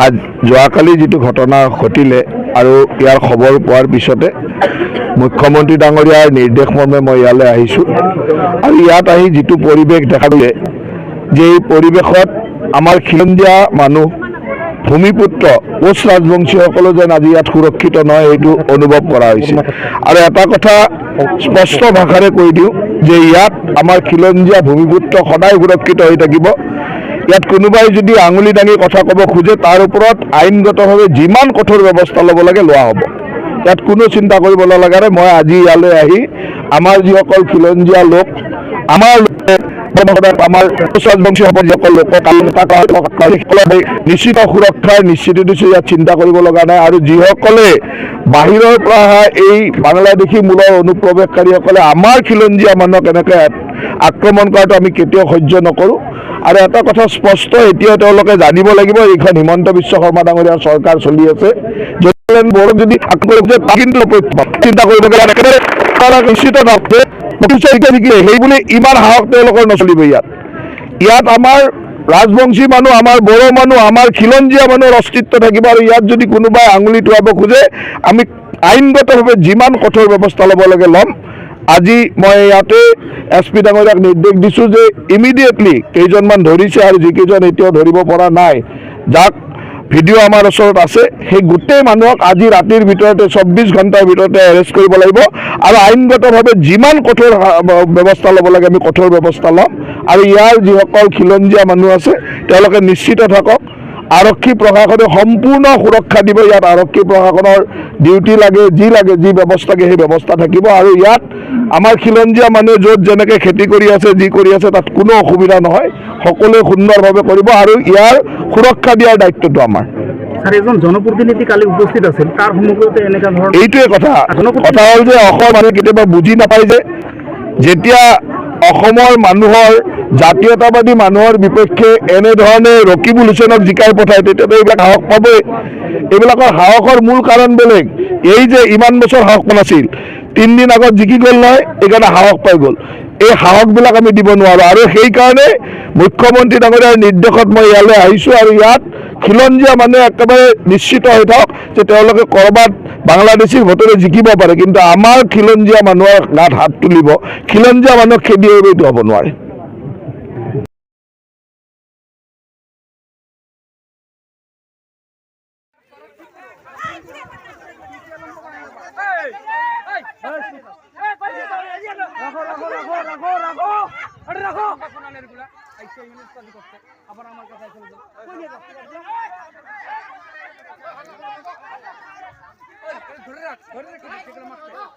আজ যোৱাকালি যিটো ঘটনা ঘটিলে আৰু ইয়াৰ খবৰ পোৱাৰ পিছতে মুখ্যমন্ত্ৰী ডাঙৰীয়াৰ নিৰ্দেশ মৰ্মে মই ইয়ালৈ আহিছোঁ আৰু ইয়াত আহি যিটো পৰিৱেশ দেখা দিলে যে এই পৰিৱেশত আমাৰ খিলঞ্জীয়া মানুহ ভূমিপুত্ৰ কোচ ৰাজবংশীসকলো যেন আজি ইয়াত সুৰক্ষিত নহয় এইটো অনুভৱ কৰা হৈছে আৰু এটা কথা স্পষ্ট ভাষাৰে কৈ দিওঁ যে ইয়াত আমাৰ খিলঞ্জীয়া ভূমিপুত্ৰ সদায় সুৰক্ষিত হৈ থাকিব। ইয়াত কোনোবাই যদি আঙুলি দাঙি কথা ক'ব খোজে তাৰ ওপৰত আইনগতভাৱে যিমান কঠোৰ ব্যৱস্থা ল'ব লাগে লোৱা হ'ব। ইয়াত কোনো চিন্তা কৰিব নালাগে। মই আজি ইয়ালৈ আহি আমাৰ যিসকল খিলঞ্জীয়া লোক আমাৰ ৰাজবংশীসকল যিসকল লোকক নিশ্চিত সুৰক্ষাৰ নিশ্চিত দিছোঁ, ইয়াত চিন্তা কৰিব লগা নাই। আৰু যিসকলে বাহিৰৰ পৰা অহা এই বাংলাদেশী মূলৰ অনুপ্ৰৱেশকাৰীসকলে আমাৰ খিলঞ্জীয়া মানুহক এনেকৈ আক্ৰমণ কৰাটো আমি কেতিয়াও সহ্য নকৰোঁ। আৰু এটা কথা স্পষ্ট, এতিয়াও তেওঁলোকে জানিব লাগিব এইখন হিমন্ত বিশ্ব শৰ্মা ডাঙৰীয়াৰ চৰকাৰ চলি আছে। যদি চিন্তা কৰিব নিশ্চিত সেই বুলি ইমান সাহস তেওঁলোকৰ নচলিব। ইয়াত আমাৰ ৰাজবংশী মানুহ, আমাৰ বড়ো মানুহ, আমাৰ খিলঞ্জীয়া মানুহৰ অস্তিত্ব থাকিব। আৰু ইয়াত যদি কোনোবাই আঙুলি টোৱাব খোজে আমি আইনগতভাৱে যিমান কঠোৰ ব্যৱস্থা ল'ব লাগে ল'ম। আজি মই ইয়াতে SP ডাঙৰীয়াক নিৰ্দেশ দিছোঁ যে ইমিডিয়েটলি কেইজনমান ধৰিছে আৰু যিকেইজন এতিয়াও ধৰিব পৰা নাই, যাক ভিডিঅ' আমাৰ ওচৰত আছে, সেই গোটেই মানুহক আজি ৰাতিৰ ভিতৰতে 24 ঘণ্টাৰ ভিতৰতে এৰেষ্ট কৰিব লাগিব আৰু আইনগতভাৱে যিমান কঠোৰ ব্যৱস্থা ল'ব লাগে আমি কঠোৰ ব্যৱস্থা ল'ম। আৰু ইয়াৰ যিসকল খিলঞ্জীয়া মানুহ আছে তেওঁলোকে নিশ্চিত থাকক, আৰক্ষী প্ৰশাসনে সম্পূৰ্ণ সুৰক্ষা দিব। ইয়াত আৰক্ষী প্ৰশাসনৰ ডিউটি লাগে, যি ব্যৱস্থা লাগে সেই ব্যৱস্থা থাকিব। আৰু ইয়াত আমাৰ খিলঞ্জীয়া মানুহে য'ত যেনেকৈ খেতি কৰি আছে, যি কৰি আছে তাত কোনো অসুবিধা নহয়, সকলোৱে সুন্দৰভাৱে কৰিব আৰু ইয়াৰ সুৰক্ষা দিয়াৰ দায়িত্বটো আমাৰ। এজন জনপ্ৰতিনিধি কালি উপস্থিত আছিল, তাৰ সন্মুখতে এনেকুৱা ধৰণৰ এইটোৱে কথা হ'ল যে অসমৰ মানুহে কেতিয়াবা বুজি নাপায় যে যেতিয়া অসমৰ মানুহৰ জাতীয়তাবাদী মানুহৰ বিপক্ষে এনেধৰণে ৰকিবুল হুছেইনক জিকাই পঠায় তেতিয়াতো এইবিলাক সাহস পাবই। এইবিলাকৰ সাহসৰ মূল কাৰণ বেলেগ। এই যে ইমান বছৰ সাহস নাছিল, 3 দিন আগত জিকি গ'ল নহয়, এইকাৰণে সাহস পাই গ'ল। এই সাহসবিলাক আমি দিব নোৱাৰোঁ আৰু সেইকাৰণে মুখ্যমন্ত্ৰী ডাঙৰীয়াৰ নিৰ্দেশত মই ইয়ালৈ আহিছোঁ। আৰু ইয়াত খিলঞ্জীয়া মানুহে একেবাৰে নিশ্চিত হৈ থাকক যে তেওঁলোকে ক'ৰবাত বাংলাদেশীৰ ভোটেৰে জিকিব পাৰে, কিন্তু আমাৰ খিলঞ্জীয়া মানুহৰ গাত হাত তুলিব, খিলঞ্জীয়া মানুহক খেদি আহিব, এইটো হ'ব নোৱাৰে। ধৰে ৰাখ